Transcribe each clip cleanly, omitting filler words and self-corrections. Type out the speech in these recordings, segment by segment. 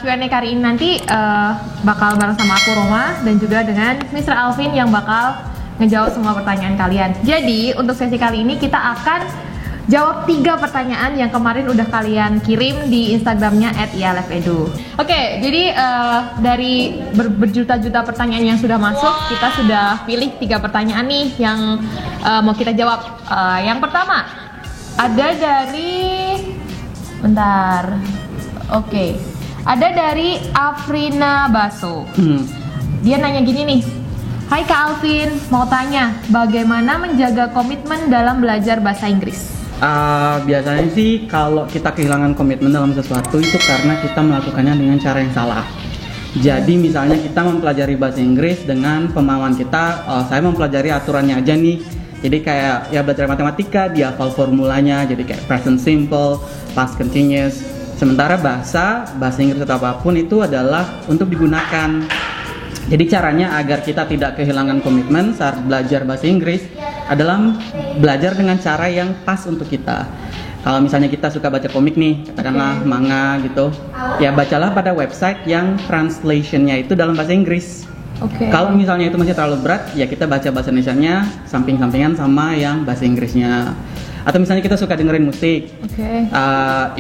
Q&A kali ini nanti bakal bareng sama aku Roma dan juga dengan Mr. Alvin yang bakal ngejawab semua pertanyaan kalian. Jadi untuk sesi kali ini kita akan jawab 3 pertanyaan yang kemarin udah kalian kirim di Instagramnya @ialfedu. Oke, jadi dari berjuta-juta pertanyaan yang sudah masuk, kita sudah pilih 3 pertanyaan nih yang mau kita jawab. Yang pertama ada dari ada dari Afrina Baso. Dia nanya gini nih, hai Kak Alvin, mau tanya bagaimana menjaga komitmen dalam belajar bahasa Inggris? Biasanya sih kalau kita kehilangan komitmen dalam sesuatu itu karena kita melakukannya dengan cara yang salah. Jadi misalnya kita mempelajari bahasa Inggris dengan pemahaman kita, saya mempelajari aturannya aja nih. Jadi kayak ya belajar matematika, dia hafal formulanya, jadi kayak present simple, past continuous. Sementara bahasa Inggris atau apapun itu adalah untuk digunakan. Jadi caranya agar kita tidak kehilangan komitmen saat belajar bahasa Inggris adalah belajar dengan cara yang pas untuk kita. Kalau misalnya kita suka baca komik nih, katakanlah manga gitu, ya bacalah pada website yang translationnya itu dalam bahasa Inggris. Kalau misalnya itu masih terlalu berat, ya kita baca bahasa Indonesianya samping-sampingan sama yang bahasa Inggrisnya. Atau misalnya kita suka dengerin musik,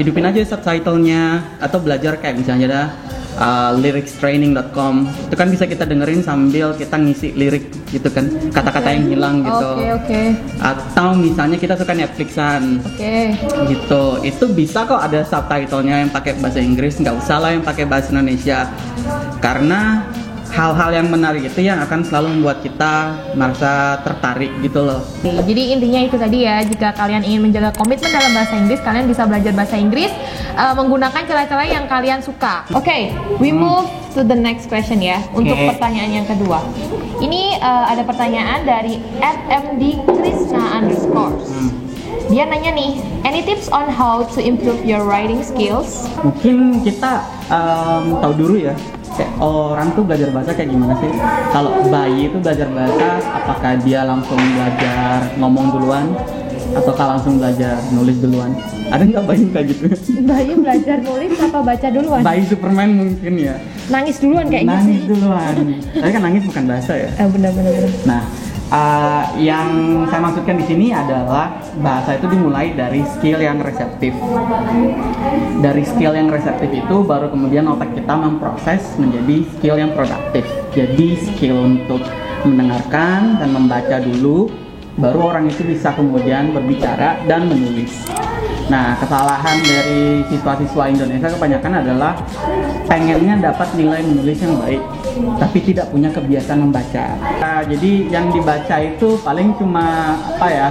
hidupin aja subtitlenya, atau belajar kayak misalnya ada lyricstraining.com, itu kan bisa kita dengerin sambil kita ngisi lirik gitu kan, kata-kata yang hilang gitu. Atau misalnya kita suka Netflixan, gitu, itu bisa kok ada subtitlenya yang pakai bahasa Inggris, nggak usah lah yang pakai bahasa Indonesia, karena hal-hal yang menarik itu yang akan selalu membuat kita merasa tertarik gitu loh. Jadi intinya itu tadi ya, jika kalian ingin menjaga komitmen dalam bahasa Inggris, kalian bisa belajar bahasa Inggris menggunakan cara-cara yang kalian suka. We move to the next question ya. Untuk pertanyaan yang kedua, ini ada pertanyaan dari @mdkrishna_. Dia nanya nih, any tips on how to improve your writing skills? Mungkin kita tahu dulu ya, kayak orang tuh belajar bahasa kayak gimana sih? Kalau bayi itu belajar bahasa, apakah dia langsung belajar ngomong duluan atau langsung belajar nulis duluan? Ada nggak bayi kayak gitu? Bayi belajar nulis apa baca duluan? Bayi Superman mungkin ya. Nangis duluan kayaknya. Nangis duluan. Tapi kan nangis bukan bahasa ya. Benar. Nah, yang saya maksudkan di sini adalah bahasa itu dimulai dari skill yang reseptif. Dari skill yang reseptif itu baru kemudian otak kita memproses menjadi skill yang produktif. Jadi skill untuk mendengarkan dan membaca dulu, baru orang itu bisa kemudian berbicara dan menulis. Nah, kesalahan dari siswa-siswa Indonesia kebanyakan adalah pengennya dapat nilai menulis yang baik, tapi tidak punya kebiasaan membaca. Nah, jadi yang dibaca itu paling cuma kayak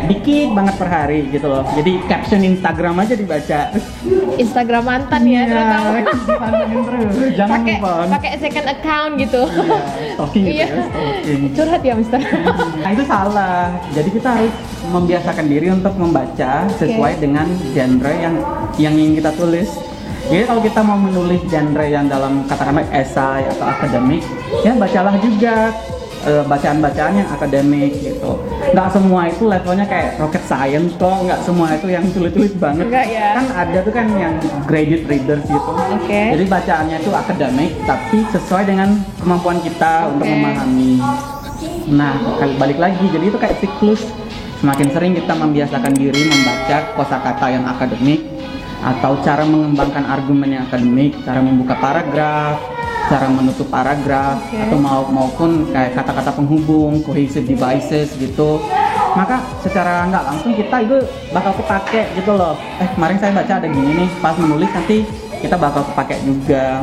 dikit banget per hari gitu loh. Jadi caption Instagram aja dibaca. Instagram mantan ya, terutama. Jangan lupa. Pakai second account gitu. Stalking gitu ya, stalking. Curhat ya, Mister. Nah, itu salah. Jadi kita harus membiasakan diri untuk membaca sesuai dengan genre yang ingin kita tulis. Jadi kalau kita mau menulis genre yang dalam katakanlah esai atau akademik, ya bacalah juga bacaan-bacaan yang akademik gitu. Nggak semua itu levelnya kayak rocket science kok, nggak semua itu yang sulit-sulit banget. Ya. Kan ada tuh kan yang graded readers gitu. Jadi bacaannya itu akademik tapi sesuai dengan kemampuan kita untuk memahami. Nah, balik lagi, jadi itu kayak siklus. Semakin sering kita membiasakan diri membaca kosakata yang akademik, atau cara mengembangkan argumen yang akademik, cara membuka paragraf, cara menutup paragraf, atau maupun kayak kata-kata penghubung, cohesive devices gitu, maka secara nggak langsung kita itu bakal kepake gitu loh. Kemarin saya baca ada gini nih, pas menulis nanti kita bakal kepake juga.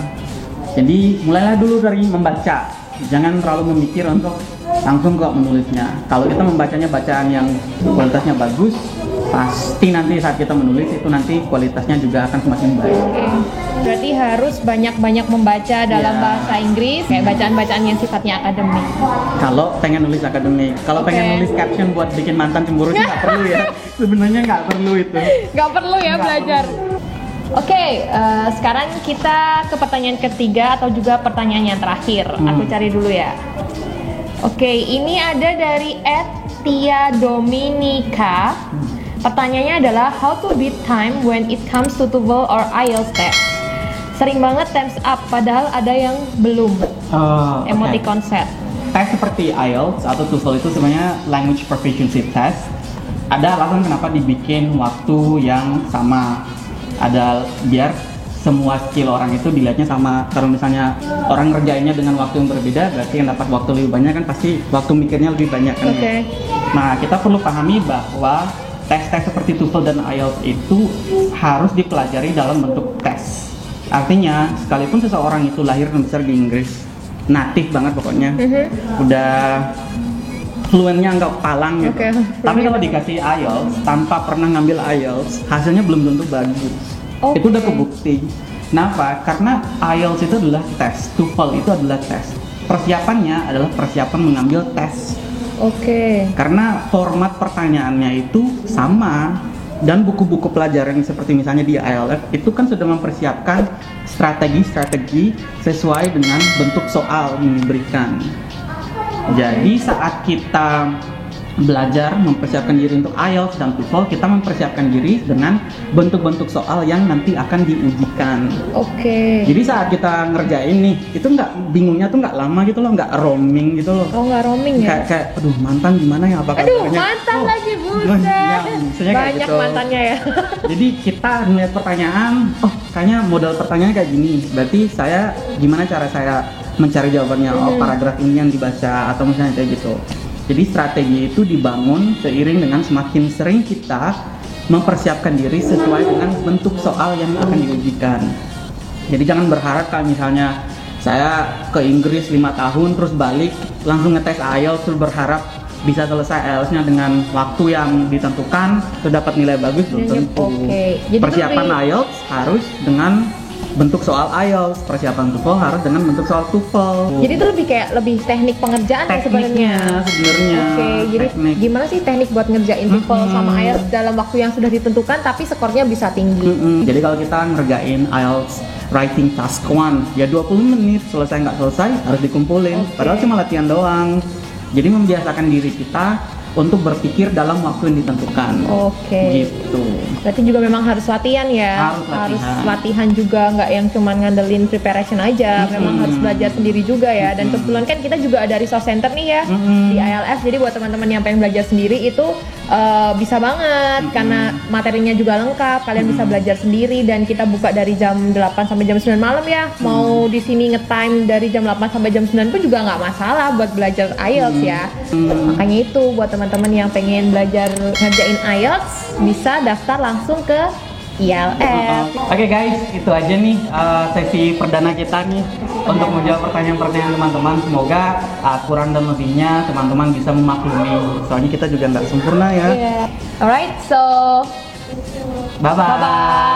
Jadi mulailah dulu dari membaca, jangan terlalu memikir untuk langsung kok menulisnya. Kalau kita membacanya bacaan yang kualitasnya bagus, pasti nanti saat kita menulis itu nanti kualitasnya juga akan semakin baik. Berarti harus banyak-banyak membaca dalam bahasa Inggris, kayak bacaan-bacaan yang sifatnya akademik. Kalau pengen nulis akademik, kalau pengen nulis caption buat bikin mantan cemburu sih nggak perlu ya. Sebenarnya nggak perlu itu. Nggak perlu ya belajar. Sekarang kita ke pertanyaan ketiga atau juga pertanyaan yang terakhir. Aku cari dulu ya. Ini ada dari @Tia Dominika. Pertanyaannya adalah how to beat time when it comes to TOEFL or IELTS test. sering banget thumbs up padahal ada yang belum. Oke. Emoticon set. Tes seperti IELTS atau TOEFL itu sebenarnya language proficiency test. Ada alasan kenapa dibikin waktu yang sama. Ada biar semua skill orang itu dilihatnya sama. Kalau misalnya orang ngerjainnya dengan waktu yang berbeda, berarti yang dapat waktu lebih banyak kan pasti waktu mikirnya lebih banyak kan. Oke. Nah, kita perlu pahami bahwa tes-tes seperti TOEFL dan IELTS itu harus dipelajari dalam bentuk tes. Artinya, sekalipun seseorang itu lahir dan besar di Inggris, natif banget pokoknya, udah fluentnya nggak palang gitu. Oke, Tapi kalau dikasih IELTS tanpa pernah ngambil IELTS, hasilnya belum tentu bagus. Oke. Itu udah kebukti. Kenapa? Karena IELTS itu adalah tes, TOEFL itu adalah tes. Persiapannya adalah persiapan mengambil tes. Oke. Karena format pertanyaannya itu sama. Dan buku-buku pelajaran seperti misalnya di IELTS itu kan sudah mempersiapkan strategi-strategi sesuai dengan bentuk soal yang diberikan. Jadi saat kita belajar mempersiapkan diri untuk IELTS dan TOEFL, kita mempersiapkan diri dengan bentuk-bentuk soal yang nanti akan diujikan. Oke. Jadi saat kita ngerjain nih, itu nggak bingungnya tuh nggak lama gitu loh, nggak roaming gitu loh. Oh, nggak roaming ya? Kayak aduh mantan gimana ya, apa Aduh, kabarnya? mantan Oh, lagi buset. ya, misalnya kayak Banyak gitu. mantannya ya. Jadi kita ngeliat pertanyaan, oh kayaknya modal pertanyaannya kayak gini. Berarti saya gimana cara saya mencari jawabannya? Oh paragraf ini yang dibaca atau misalnya kayak gitu. Jadi strategi itu dibangun seiring dengan semakin sering kita mempersiapkan diri sesuai dengan bentuk soal yang akan diujikan. Jadi jangan berharap kalau misalnya saya ke Inggris 5 tahun terus balik langsung ngetes IELTS terus berharap bisa selesai IELTS-nya dengan waktu yang ditentukan terus dapat nilai bagus belum tentu. Oke. Jadi Persiapan IELTS harus dengan bentuk soal IELTS, persiapan TOEFL harus dengan bentuk soal TOEFL. Jadi itu lebih kayak lebih teknik pengerjaan ya sebenarnya. Sebenarnya. Oke, jadi teknik. gimana sih teknik buat ngerjain TOEFL sama IELTS dalam waktu yang sudah ditentukan tapi skornya bisa tinggi? Jadi kalau kita ngerjain IELTS writing task 1 ya 20 menit, selesai nggak selesai harus dikumpulin. Oke. Padahal cuma latihan doang. Jadi membiasakan diri kita untuk berpikir dalam waktu yang ditentukan. Oke. Gitu. Berarti juga memang harus latihan ya. Harus latihan juga, nggak yang cuman ngandelin preparation aja. Memang harus belajar sendiri juga ya. Dan kebetulan kan kita juga ada resource center nih ya di ILF. Jadi buat teman-teman yang pengen belajar sendiri itu bisa banget karena materinya juga lengkap. Kalian bisa belajar sendiri dan kita buka dari jam 8 sampai jam 9 malam ya. Mau di sini nge-time dari jam 8 sampai jam 9 pun juga nggak masalah buat belajar IELTS ya. Makanya itu buat teman-teman yang pengen belajar ngerjain IELTS bisa daftar langsung ke ILF. Oke guys, itu aja nih sesi perdana kita nih untuk menjawab pertanyaan-pertanyaan teman-teman. Semoga kurang dan lebihnya teman-teman bisa memaklumi. Soalnya kita juga nggak sempurna ya. Alright, so Bye-bye. bye-bye.